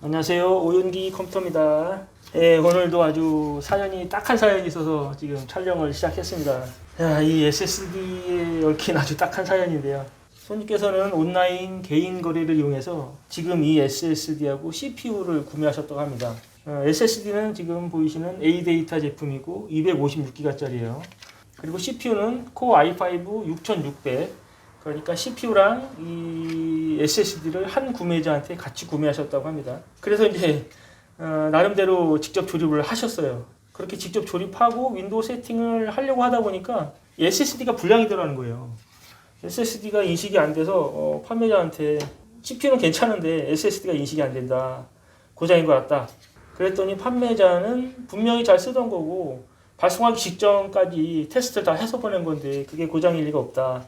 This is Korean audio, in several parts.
안녕하세요. 오윤기 컴퓨터입니다. 네, 오늘도 아주 딱한 사연이 있어서 지금 촬영을 시작했습니다. 야, 이 SSD에 얽힌 아주 딱한 사연인데요. 손님께서는 온라인 개인 거래를 이용해서 지금 이 SSD하고 CPU를 구매하셨다고 합니다. SSD는 지금 보이시는 A데이터 제품이고 256기가짜리예요. 그리고 CPU는 코어 i5 6600, 그러니까 CPU랑 이 SSD를 한 구매자한테 같이 구매하셨다고 합니다. 그래서 이제 나름대로 직접 조립을 하셨어요. 그렇게 직접 조립하고 윈도우 세팅을 하려고 하다 보니까 SSD가 불량이더라는 거예요. SSD가 인식이 안 돼서 판매자한테 CPU는 괜찮은데 SSD가 인식이 안 된다, 고장인 것 같다. 그랬더니 판매자는 분명히 잘 쓰던 거고 발송하기 직전까지 테스트를 다 해서 보낸 건데 그게 고장일 리가 없다,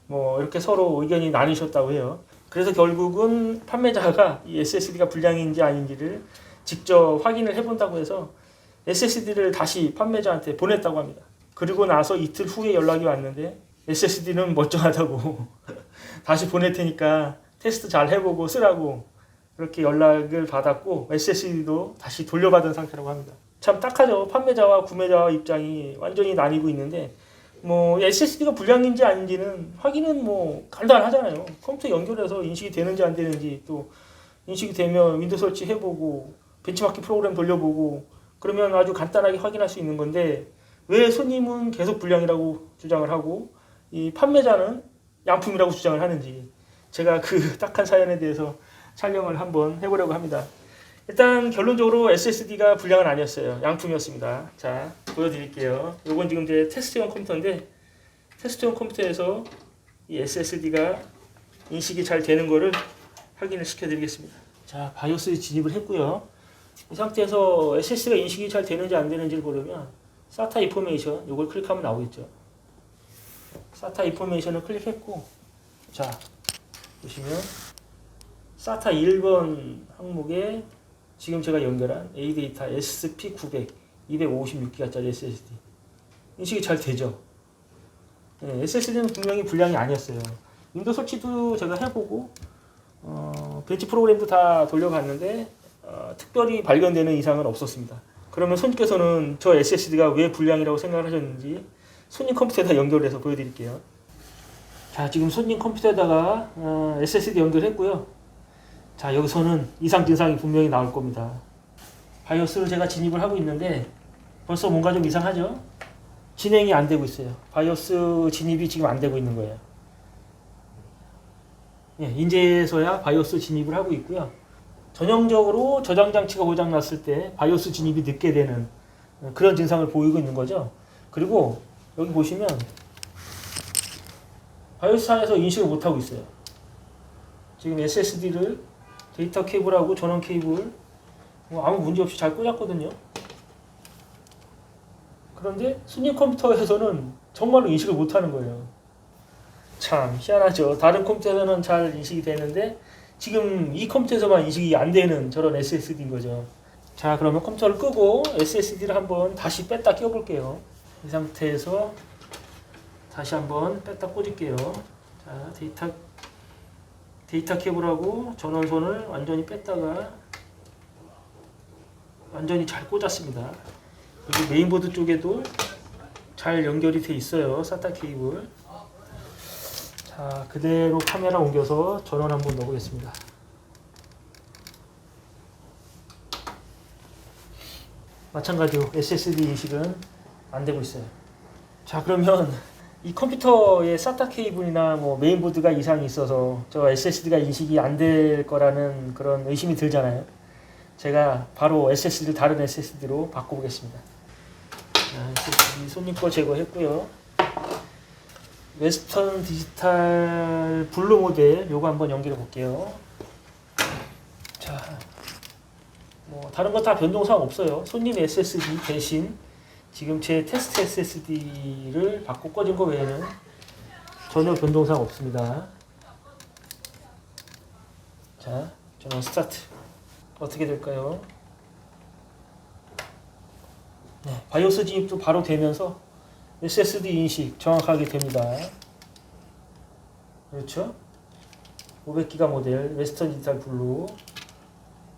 뭐 이렇게 서로 의견이 나뉘셨다고 해요. 그래서 결국은 판매자가 이 SSD가 불량인지 아닌지를 직접 확인을 해본다고 해서 SSD를 다시 판매자한테 보냈다고 합니다. 그리고 나서 이틀 후에 연락이 왔는데 SSD는 멀쩡하다고 다시 보낼 테니까 테스트 잘 해보고 쓰라고 그렇게 연락을 받았고 SSD도 다시 돌려받은 상태라고 합니다. 참 딱하죠. 판매자와 구매자 입장이 완전히 나뉘고 있는데 뭐 SSD가 불량인지 아닌지는 확인은 뭐 간단하잖아요. 컴퓨터 연결해서 인식이 되는지 안 되는지, 또 인식이 되면 윈도우 설치 해보고 벤치마킹 프로그램 돌려보고 그러면 아주 간단하게 확인할 수 있는 건데 왜 손님은 계속 불량이라고 주장을 하고 이 판매자는 양품이라고 주장을 하는지, 제가 그 딱한 사연에 대해서 촬영을 한번 해보려고 합니다. 일단 결론적으로 SSD가 불량은 아니었어요. 양품이었습니다. 자, 보여드릴게요. 이건 지금 제 테스트용 컴퓨터인데 테스트용 컴퓨터에서 이 SSD가 인식이 잘 되는 거를 확인을 시켜드리겠습니다. 자, 바이오스에 진입을 했고요. 이 상태에서 SSD가 인식이 잘 되는지 안 되는지를 보려면 SATA 인포메이션, 이걸 클릭하면 나오겠죠. SATA 인포메이션을 클릭했고, 자, 보시면 SATA 1번 항목에 지금 제가 연결한 A데이터 SP900 256기가짜리 SSD 인식이 잘 되죠. 네, SSD는 분명히 불량이 아니었어요. 윈도우 설치도 제가 해보고 벤치 프로그램도 다 돌려봤는데 특별히 발견되는 이상은 없었습니다. 그러면 손님께서는 저 SSD가 왜 불량이라고 생각을 하셨는지 손님 컴퓨터에다 연결해서 보여드릴게요. 자, 지금 손님 컴퓨터에다가 SSD 연결했고요. 자, 여기서는 이상 증상이 분명히 나올 겁니다. 바이오스를 제가 진입을 하고 있는데 벌써 뭔가 좀 이상하죠? 진행이 안 되고 있어요. 바이오스 진입이 지금 안 되고 있는 거예요. 예, 이제서야 바이오스 진입을 하고 있고요. 전형적으로 저장 장치가 고장 났을 때 바이오스 진입이 늦게 되는 그런 증상을 보이고 있는 거죠. 그리고 여기 보시면 바이오스 안에서 인식을 못 하고 있어요. 지금 SSD를 데이터 케이블하고 전원 케이블 아무 문제 없이 잘 꽂았거든요. 그런데 손님 컴퓨터에서는 정말로 인식을 못하는 거예요. 참 희한하죠. 다른 컴퓨터에서는 잘 인식이 되는데 지금 이 컴퓨터에서만 인식이 안 되는 저런 SSD인 거죠. 자, 그러면 컴퓨터를 끄고 SSD를 한번 다시 뺐다 끼워볼게요. 이 상태에서 다시 한번 뺐다 꽂을게요. 자, 데이터 케이블하고 전원선을 완전히 뺐다가 완전히 잘 꽂았습니다. 여기 메인보드 쪽에도 잘 연결이 돼 있어요. SATA 케이블. 자, 그대로 카메라 옮겨서 전원 한번 넣어보겠습니다. 마찬가지로 SSD 인식은 안 되고 있어요. 자, 그러면 이 컴퓨터의 SATA 케이블이나 뭐 메인보드가 이상이 있어서 저 SSD가 인식이 안 될 거라는 그런 의심이 들잖아요. 제가 바로 SSD를 다른 SSD로 바꿔보겠습니다. 자, SSD 손님 거 제거했고요. 웨스턴 디지털 블루 모델 요거 한번 연결해 볼게요. 자, 뭐 다른 거 다 변동사항 없어요. 손님 SSD 대신 지금 제 테스트 SSD를 바꿔 꽂은 거 외에는 전혀 변동사항 없습니다. 자, 전원 스타트. 어떻게 될까요? 네, 바이오스 진입도 바로 되면서 SSD 인식 정확하게 됩니다. 그렇죠? 500기가 모델 웨스턴 디지털 블루.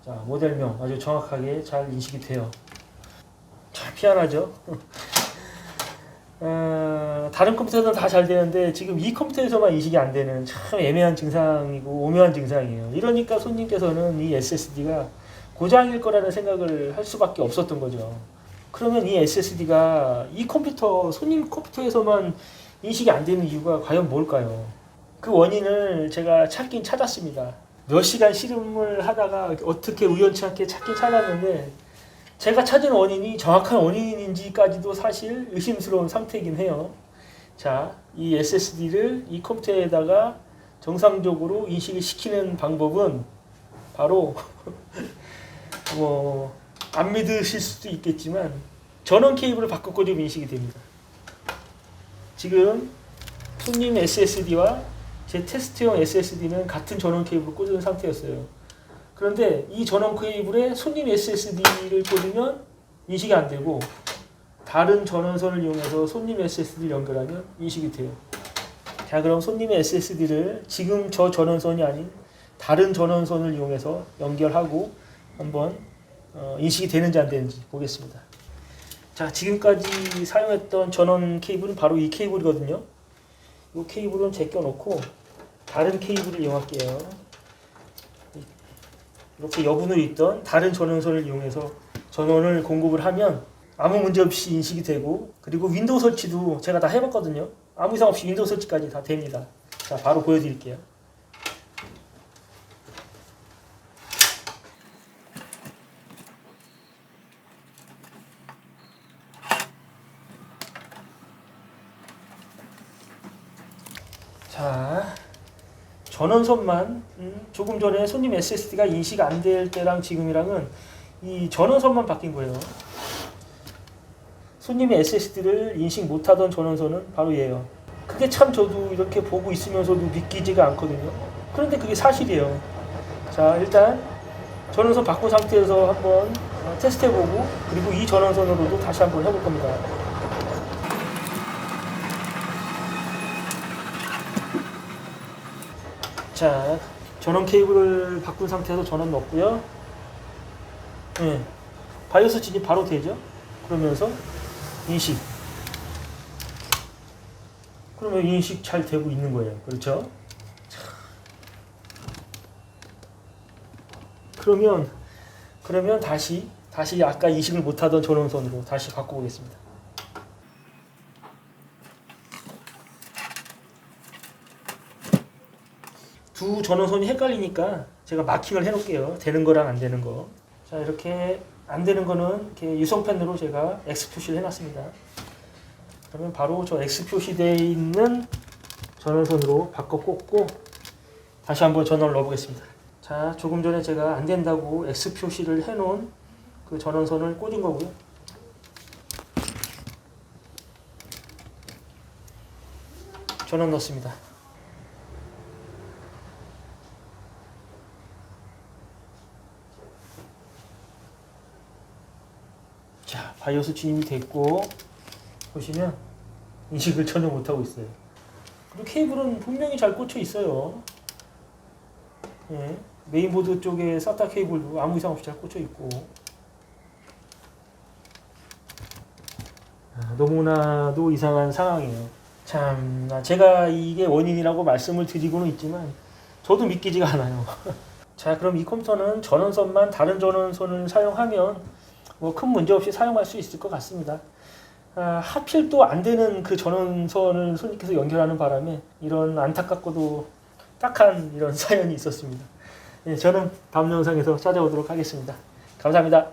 자, 모델명 아주 정확하게 잘 인식이 돼요. 참 희한하죠? 다른 컴퓨터들은 다 잘 되는데 지금 이 컴퓨터에서만 인식이 안 되는 참 애매한 증상이고 오묘한 증상이에요. 이러니까 손님께서는 이 SSD가 고장일 거라는 생각을 할 수밖에 없었던 거죠. 그러면 이 SSD가 이 컴퓨터, 손님 컴퓨터에서만 인식이 안 되는 이유가 과연 뭘까요? 그 원인을 제가 찾긴 찾았습니다. 몇 시간 실험을 하다가 어떻게 우연치 않게 찾긴 찾았는데 제가 찾은 원인이 정확한 원인인지까지도 사실 의심스러운 상태이긴 해요. 자, 이 SSD를 이 컴퓨터에다가 정상적으로 인식을 시키는 방법은 바로 안 믿으실 수도 있겠지만 전원 케이블을 바꿔 꽂으면 인식이 됩니다. 지금 손님 SSD와 제 테스트용 SSD는 같은 전원 케이블을 꽂은 상태였어요. 그런데 이 전원 케이블에 손님 SSD를 꽂으면 인식이 안 되고 다른 전원선을 이용해서 손님 SSD를 연결하면 인식이 돼요. 자, 그럼 손님의 SSD를 지금 저 전원선이 아닌 다른 전원선을 이용해서 연결하고 한번 인식이 되는지 안 되는지 보겠습니다. 자, 지금까지 사용했던 전원 케이블은 바로 이 케이블이거든요. 이 케이블은 제껴놓고 다른 케이블을 이용할게요. 이렇게 여분으로 있던 다른 전원선을 이용해서 전원을 공급을 하면 아무 문제 없이 인식이 되고, 그리고 윈도우 설치도 제가 다 해봤거든요. 아무 이상 없이 윈도우 설치까지 다 됩니다. 자, 바로 보여드릴게요. 자, 전원선만 조금 전에 손님 SSD가 인식 안 될 때랑 지금이랑은 이 전원선만 바뀐 거예요. 손님의 SSD를 인식 못하던 전원선은 바로 얘예요. 그게 참 저도 이렇게 보고 있으면서도 믿기지가 않거든요. 그런데 그게 사실이에요. 자, 일단 전원선 바꾼 상태에서 한번 테스트해보고, 그리고 이 전원선으로도 다시 한번 해볼 겁니다. 자, 전원 케이블을 바꾼 상태에서 전원 넣었고요. 네, 바이오스 진입 바로 되죠. 그러면서 인식. 그러면 인식 잘 되고 있는 거예요. 그렇죠? 그러면 다시 아까 인식을 못하던 전원선으로 다시 바꿔보겠습니다. 두 전원선이 헷갈리니까 제가 마킹을 해놓을게요. 되는 거랑 안 되는 거. 자, 이렇게 안 되는 거는 이렇게 유성펜으로 제가 X 표시를 해놨습니다. 그러면 바로 저 X 표시되어 있는 전원선으로 바꿔 꽂고 다시 한번 전원을 넣어보겠습니다. 자, 조금 전에 제가 안 된다고 X 표시를 해놓은 그 전원선을 꽂은 거고요. 전원 넣습니다. 자, 바이오스 진입이 됐고 보시면 인식을 전혀 못하고 있어요. 그리고 케이블은 분명히 잘 꽂혀 있어요. 예, 메인보드 쪽에 SATA 케이블도 아무 이상 없이 잘 꽂혀 있고, 너무나도 이상한 상황이에요. 참, 제가 이게 원인이라고 말씀을 드리고는 있지만 저도 믿기지가 않아요. 자, 그럼 이 컴퓨터는 전원선만 다른 전원선을 사용하면 큰 문제 없이 사용할 수 있을 것 같습니다. 하필 또 안 되는 그 전원선을 손님께서 연결하는 바람에 이런 안타깝고도 딱한 이런 사연이 있었습니다. 예, 저는 다음 영상에서 찾아오도록 하겠습니다. 감사합니다.